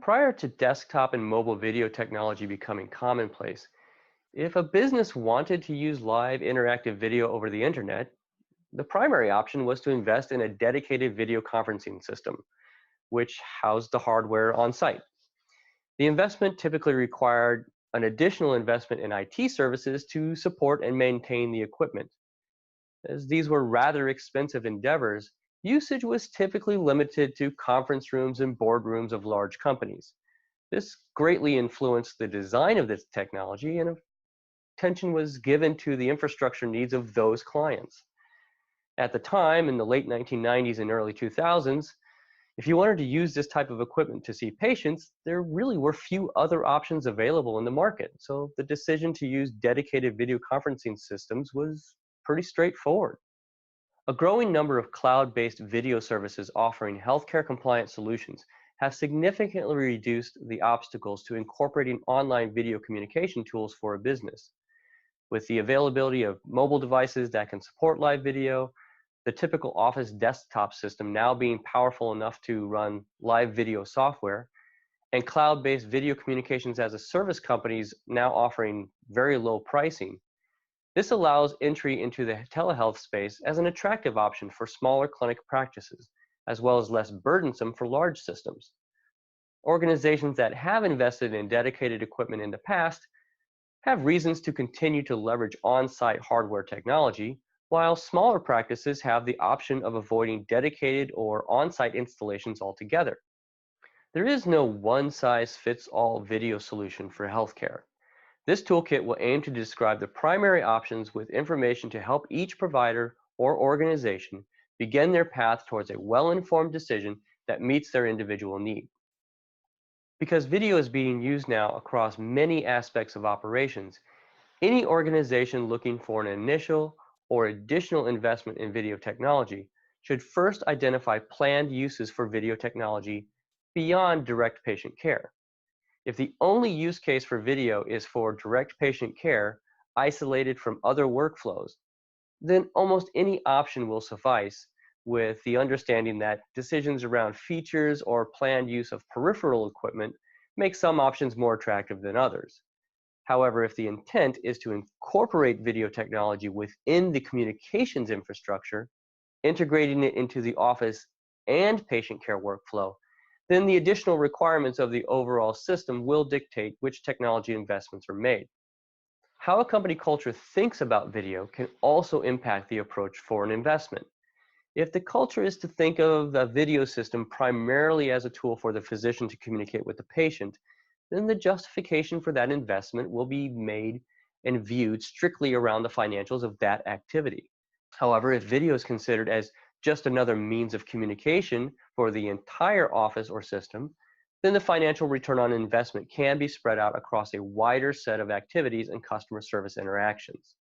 Prior to desktop and mobile video technology becoming commonplace, if a business wanted to use live interactive video over the internet, the primary option was to invest in a dedicated video conferencing system, which housed the hardware on site. The investment typically required an additional investment in IT services to support and maintain the equipment. As these were rather expensive endeavors, usage was typically limited to conference rooms and boardrooms of large companies. This greatly influenced the design of this technology, and attention was given to the infrastructure needs of those clients. At the time, in the late 1990s and early 2000s, if you wanted to use this type of equipment to see patients, there really were few other options available in the market. So the decision to use dedicated video conferencing systems was pretty straightforward. A growing number of cloud-based video services offering healthcare compliant solutions have significantly reduced the obstacles to incorporating online video communication tools for a business. With the availability of mobile devices that can support live video, the typical office desktop system now being powerful enough to run live video software, and cloud-based video communications as a service companies now offering very low pricing, this allows entry into the telehealth space as an attractive option for smaller clinic practices, as well as less burdensome for large systems. Organizations that have invested in dedicated equipment in the past have reasons to continue to leverage on-site hardware technology, while smaller practices have the option of avoiding dedicated or on-site installations altogether. There is no one-size-fits-all video solution for healthcare. This toolkit will aim to describe the primary options with information to help each provider or organization begin their path towards a well-informed decision that meets their individual need. Because video is being used now across many aspects of operations, any organization looking for an initial or additional investment in video technology should first identify planned uses for video technology beyond direct patient care. If the only use case for video is for direct patient care, isolated from other workflows, then almost any option will suffice, with the understanding that decisions around features or planned use of peripheral equipment make some options more attractive than others. However, if the intent is to incorporate video technology within the communications infrastructure, integrating it into the office and patient care workflow, then the additional requirements of the overall system will dictate which technology investments are made. How a company culture thinks about video can also impact the approach for an investment. If the culture is to think of a video system primarily as a tool for the physician to communicate with the patient, then the justification for that investment will be made and viewed strictly around the financials of that activity. However, if video is considered as just another means of communication for the entire office or system, then the financial return on investment can be spread out across a wider set of activities and customer service interactions.